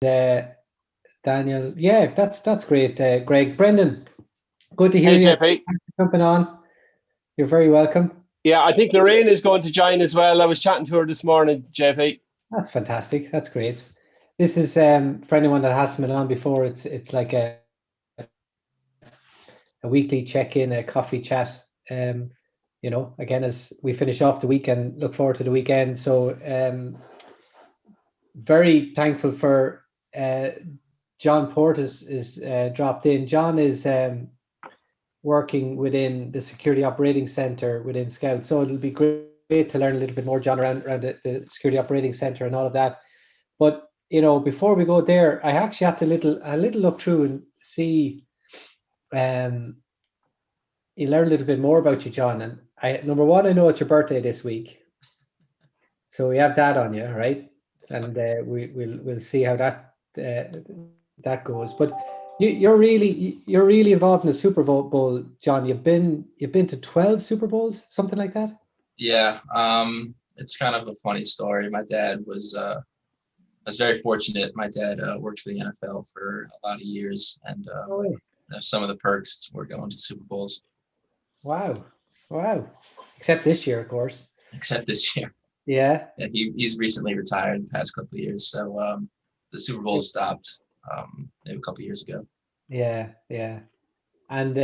uh, Daniel. Yeah, that's great. Greg, Brendan, good to hear Hey, you. JP. Thanks for jumping on. You're very welcome. Yeah, I think Lorraine is going to join as well. I was chatting to her this morning, JP. That's fantastic. That's great. This is for anyone that hasn't been on before. It's like a weekly check-in, a coffee chat. Again, as we finish off the weekend, look forward to the weekend. So very thankful for uh, John Port is dropped in. John is working within the Security Operating Center within Scout. So it'll be great to learn a little bit more, John, around the Security Operating Center and all of that. But before we go there, I actually had to a little look through and see, um, you learn a little bit more about you, John. And number one, I know it's your birthday this week, so we have that on you, right? And we'll see how that goes. But you're really involved in the Super Bowl, John. You've been to 12 Super Bowls, something like that. Yeah, it's kind of a funny story. My dad I was very fortunate. My dad worked for the NFL for a lot of years, and No way. some of the perks were going to Super Bowls, Wow, wow. Except this year, of course. except this year. Yeah. Yeah, he's recently retired the past couple of years, so the Super Bowl stopped maybe a couple of years ago. Yeah, yeah. And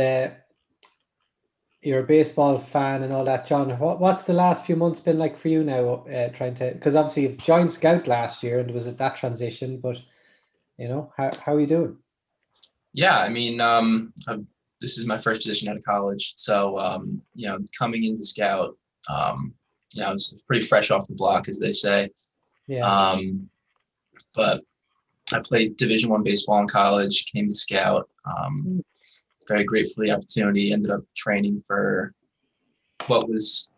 you're a baseball fan and all that, John. What's the last few months been like for you now? Trying to, because obviously you've joined Scout last year and was it that transition? But how are you doing? Yeah, I mean, this is my first position out of college, so coming into Scout, it's pretty fresh off the block, as they say. Yeah. But I played Division I baseball in college, came to Scout. Very grateful for the opportunity. Ended up training for what was,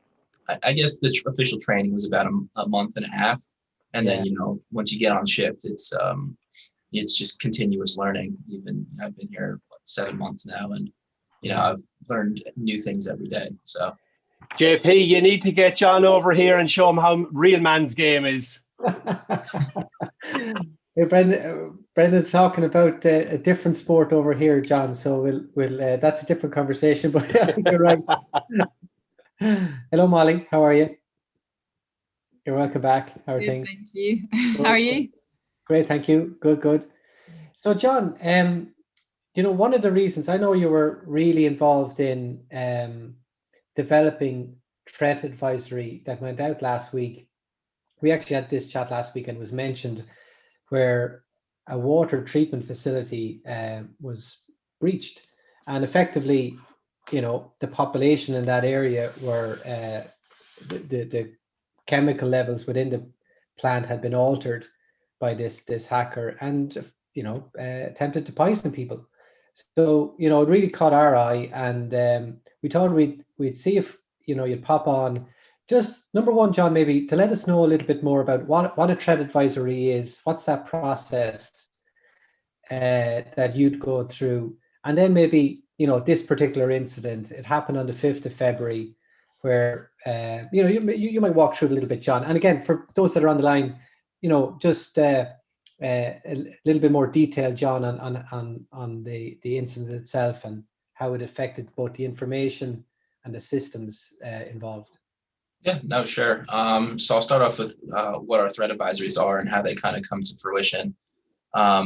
I guess, the official training was about a month and a half, and then once you get on shift, it's just continuous learning. I've been here 7 months now, and I've learned new things every day. So, JP, you need to get John over here and show him how real man's game is. Hey, Brendan's talking about a different sport over here, John. So we'll that's a different conversation. But I think you're right. Hello, Molly. How are you? You're welcome back. How are Good, things? thank you. Good, How are you? Great, thank you. Good. So, John, one of the reasons I know you were really involved in developing threat advisory that went out last week. We actually had this chat last week and it was mentioned where a water treatment facility was breached, and effectively, the population in that area were the chemical levels within the plant had been altered by this hacker, and attempted to poison people. So it really caught our eye, and we thought we'd see if you'd pop on. Just number one, John, maybe to let us know a little bit more about what a threat advisory is. What's that process that you'd go through, and then maybe this particular incident. It happened on the 5th of February, where you might walk through it a little bit, John. And again, for those that are on the line, just a little bit more detail, John, on the incident itself and how it affected both the information and the systems involved. Yeah, no, sure. So I'll start off with what our threat advisories are and how they kind of come to fruition. Our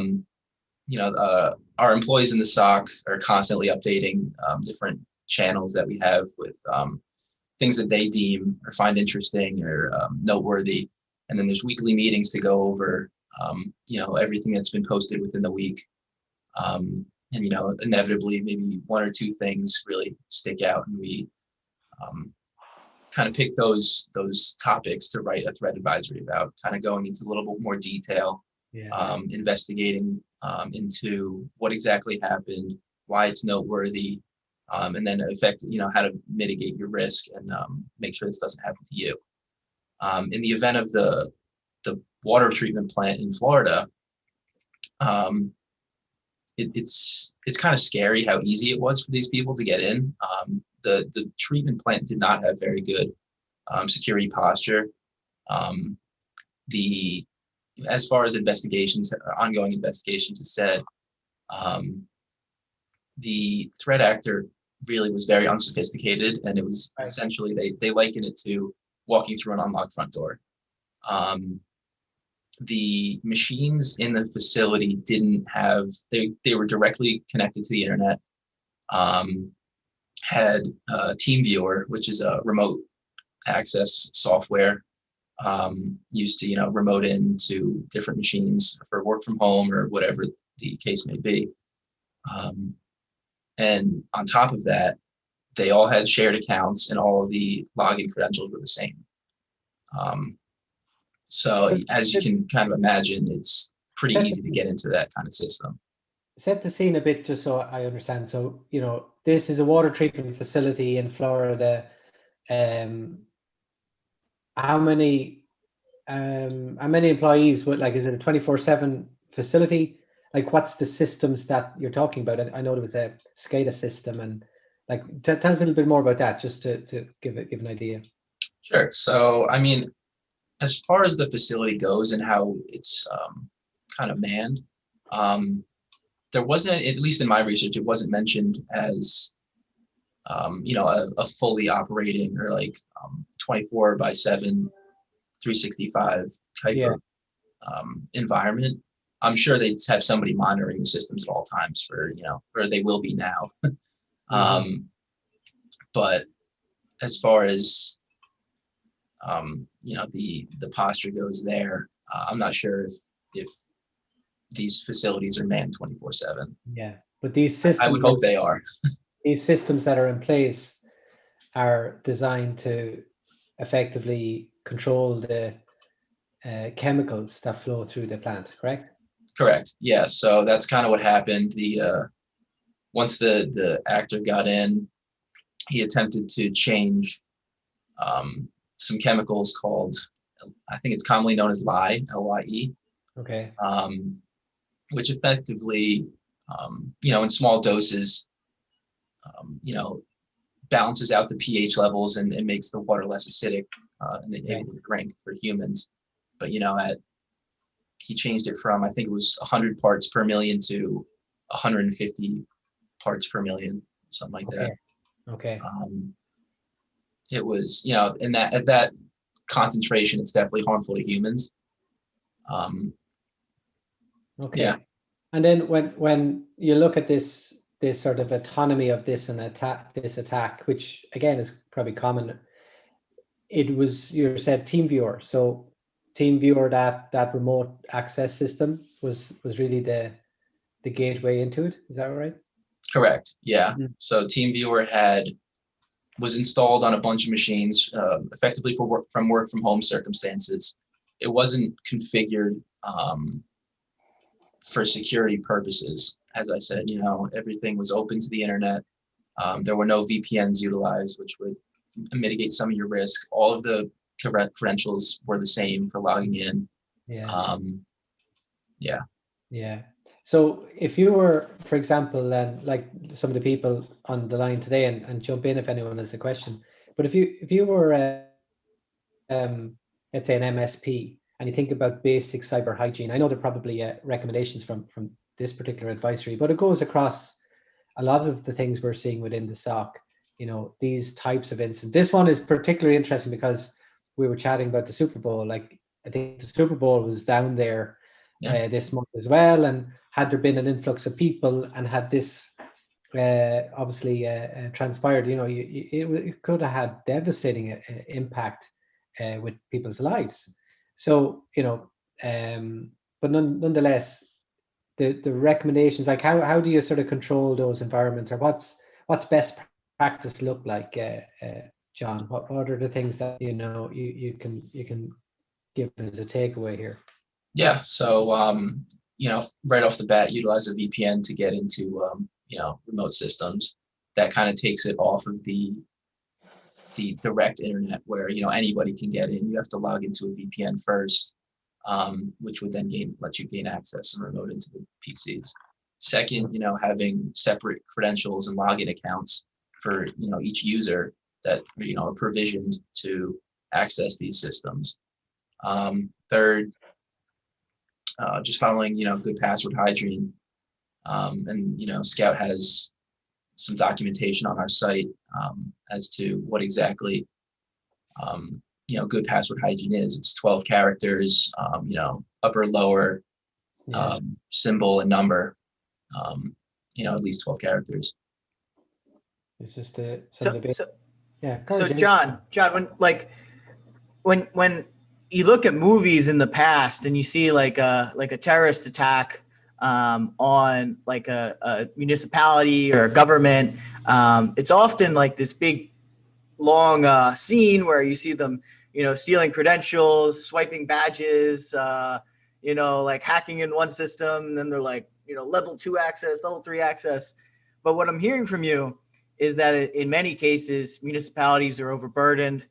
employees in the SOC are constantly updating different channels that we have with things that they deem or find interesting or noteworthy. And then there's weekly meetings to go over, everything that's been posted within the week. And, inevitably, maybe one or two things really stick out, and we kind of pick those topics to write a threat advisory about, kind of going into a little bit more detail, investigating into what exactly happened, why it's noteworthy, and then how to mitigate your risk and make sure this doesn't happen to you. In the event of the water treatment plant in Florida, it's kind of scary how easy it was for these people to get in. The treatment plant did not have very good security posture. as far as investigations, ongoing investigations, is said, the threat actor really was very unsophisticated, and it was Right. essentially they liken it to walking through an unlocked front door. The machines in the facility didn't have, they were directly connected to the internet, had TeamViewer, which is a remote access software used to, remote into different machines for work from home or whatever the case may be. And on top of that, they all had shared accounts, and all of the login credentials were the same. So as you can kind of imagine, it's pretty easy to get into that kind of system. Set the scene a bit just so I understand. So, this is a water treatment facility in Florida. How many employees would, like, is it a 24/7 facility? Like, what's the systems that you're talking about? I know there was a SCADA system, and like, tell us a little bit more about that, just to give an idea. Sure. So, I mean, as far as the facility goes and how it's kind of manned, there wasn't, at least in my research, it wasn't mentioned as, a fully operating or like 24/7, 365 type of environment. I'm sure they'd have somebody monitoring the systems at all times or they will be now. But as far as the posture goes there, I'm not sure if these facilities are manned 24/7. Yeah, but these systems, I would hope they are. These systems that are in place are designed to effectively control the chemicals that flow through the plant, correct? Correct. Yeah. So that's kind of what happened. Once the actor got in, he attempted to change some chemicals called, I think it's commonly known as lye, LYE. Okay. Which effectively, in small doses, balances out the pH levels and makes the water less acidic and able to drink for humans. But he changed it from, I think it was 100 parts per million to 150 parts per million, something like that. Okay. It was, in at that concentration, it's definitely harmful to humans. Okay. Yeah. And then when you look at this sort of autonomy of this attack, which again is probably common, it was, you said TeamViewer. So TeamViewer, that remote access system was really the gateway into it. Is that right? Correct. Yeah. So TeamViewer was installed on a bunch of machines, effectively for work from home circumstances. It wasn't configured for security purposes. As I said, everything was open to the internet. There were no VPNs utilized, which would mitigate some of your risk. All of the credentials were the same for logging in. Yeah. Yeah. Yeah. So if you were, for example, like some of the people on the line today, and jump in if anyone has a question, but if you were, let's say, an MSP, and you think about basic cyber hygiene, I know there are probably recommendations from this particular advisory, but it goes across a lot of the things we're seeing within the SOC. These types of incidents. This one is particularly interesting because we were chatting about the Super Bowl. Like, I think the Super Bowl was down there this month as well, and had there been an influx of people and had this obviously transpired, it could have had devastating impact with people's lives. So, but nonetheless, the recommendations, like how do you sort of control those environments, or what's best practice look like, John? What are the things that you can give as a takeaway here? Yeah. So right off the bat, utilize a VPN to get into remote systems. That kind of takes it off of the direct internet where anybody can get in. You have to log into a VPN first, which would then let you gain access and remote into the PCs. Second, having separate credentials and login accounts for each user that are provisioned to access these systems. Third, just following, good password hygiene. And, Scout has some documentation on our site as to what exactly, good password hygiene is. It's 12 characters, upper, lower, symbol and number, at least 12 characters. It's just some So, of the big, so, yeah. so John, when you look at movies in the past and you see like a terrorist attack on like a municipality or a government, it's often like this big long scene where you see them, stealing credentials, swiping badges, like hacking in one system, and then they're like, level 2 access, level 3 access. But what I'm hearing from you is that in many cases, municipalities are overburdened.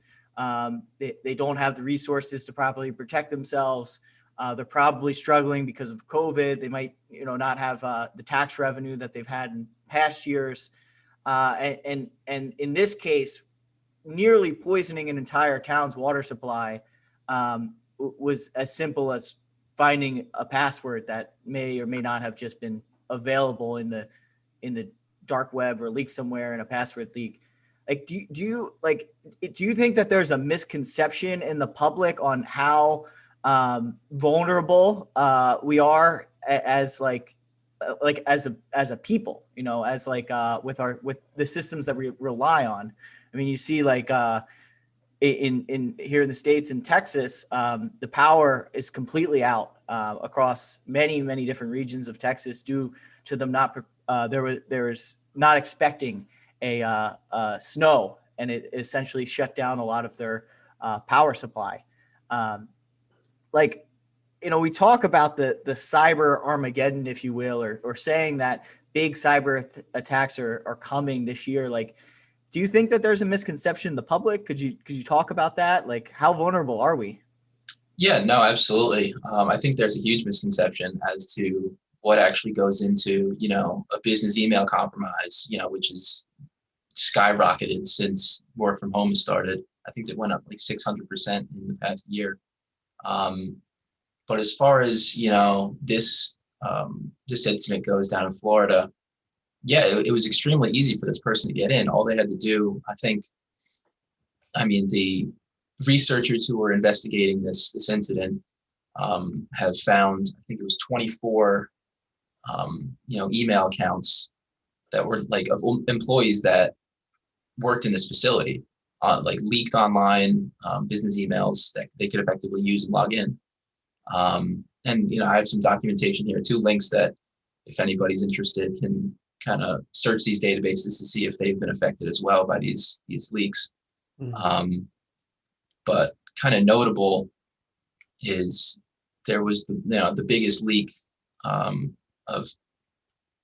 They don't have the resources to properly protect themselves. They're probably struggling because of COVID. They might, not have the tax revenue that they've had in past years. And in this case, nearly poisoning an entire town's water supply was as simple as finding a password that may or may not have just been available in the dark web or leaked somewhere in a password leak. Like, do you think that there's a misconception in the public on how vulnerable we are as a people, with the systems that we rely on? I mean, you see like in here in the States, in Texas, the power is completely out across many, many different regions of Texas due to them there was not expecting a snow, and it essentially shut down a lot of their power supply. We talk about the cyber Armageddon, if you will, or saying that big cyber attacks are coming this year. Like, do you think that there's a misconception in the public? Could you talk about that? Like, how vulnerable are we? Yeah, no, absolutely. I think there's a huge misconception as to what actually goes into, a business email compromise, which is skyrocketed since work from home has started. I think it went up like 600% in the past year. But as far as, this incident goes down in Florida, yeah, it was extremely easy for this person to get in. All they had to do, the researchers who were investigating this incident have found, I think it was 24, email accounts that were like of employees that worked in this facility, like leaked online business emails that they could effectively use and log in. And I have some documentation here, 2 links that if anybody's interested can kind of search these databases to see if they've been affected as well by these leaks. Mm-hmm. But kind of notable is there was the biggest leak of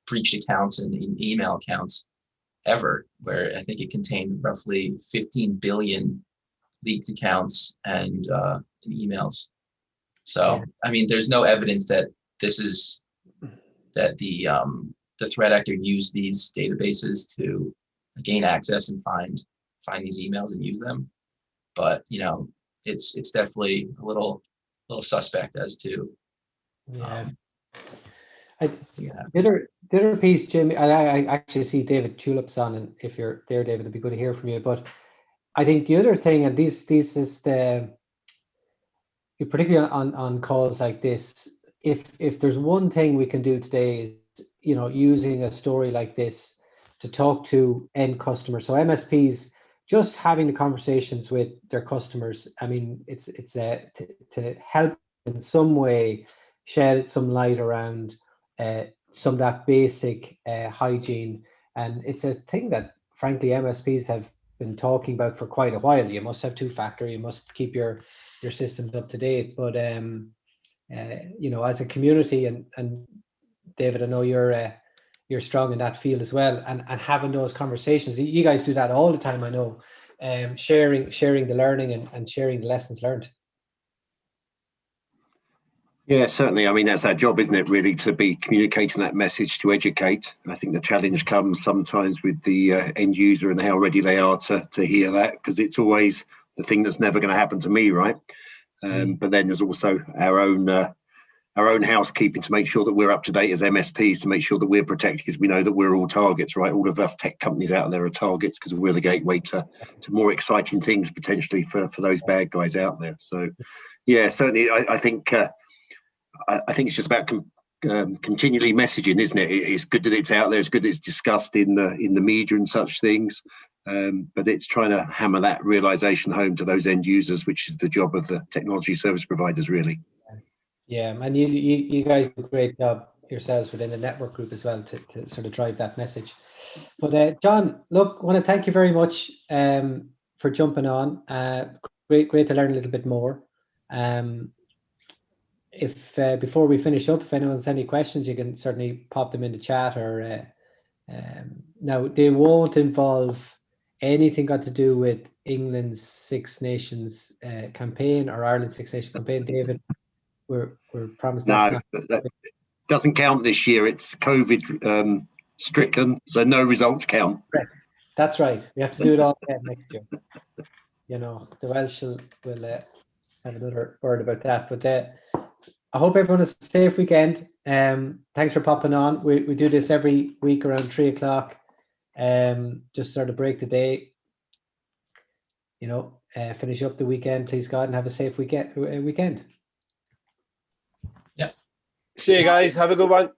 breached accounts and email accounts ever, where I think it contained roughly 15 billion leaked accounts and emails. So, there's no evidence that the threat actor used these databases to gain access and find these emails and use them. But, it's definitely a little suspect as to. The other piece, Jim, I actually see David Tulips on, and if you're there, David, it'd be good to hear from you. But I think the other thing, and this is particularly on calls like this, if there's one thing we can do today is, using a story like this to talk to end customers. So MSPs, just having the conversations with their customers. It's to help in some way shed some light around some of that basic hygiene. And it's a thing that, frankly, MSPs have been talking about for quite a while. You must have 2-factor, you must keep your systems up to date. But as a community, and David, I know you're strong in that field as well, and having those conversations. You guys do that all the time, I know, sharing the learning and sharing the lessons learned. Yeah, certainly. That's our job, isn't it, really, to be communicating that message, to educate. And I think the challenge comes sometimes with the end user and how ready they are to hear that, because it's always the thing that's never going to happen to me, right? But then there's also our own our own housekeeping to make sure that we're up to date as MSPs, to make sure that we're protected, because we know that we're all targets, right? All of us tech companies out there are targets because we're the gateway to more exciting things potentially for those bad guys out there. So, yeah, certainly, I think it's just about continually messaging, isn't it? It's good that it's out there. It's good that it's discussed in the media and such things. But it's trying to hammer that realization home to those end users, which is the job of the technology service providers, really. Yeah, and you guys do a great job yourselves within the network group as well to sort of drive that message. But John, look, I want to thank you very much for jumping on. Great to learn a little bit more. If before we finish up, if anyone has any questions, you can certainly pop them in the chat. Or now they won't involve anything got to do with England's Six Nations campaign or Ireland's Six Nations campaign, David. We're promised that's that doesn't count this year. It's COVID stricken, so no results count. Correct. That's right. We have to do it all again next year. You know, the Welsh will have another word about that. But I hope everyone has a safe weekend. Thanks for popping on. We do this every week around 3 o'clock. Just sort of break the day. You know, finish up the weekend, please God, and have a safe weekend. Yeah. See you guys. Have a good one.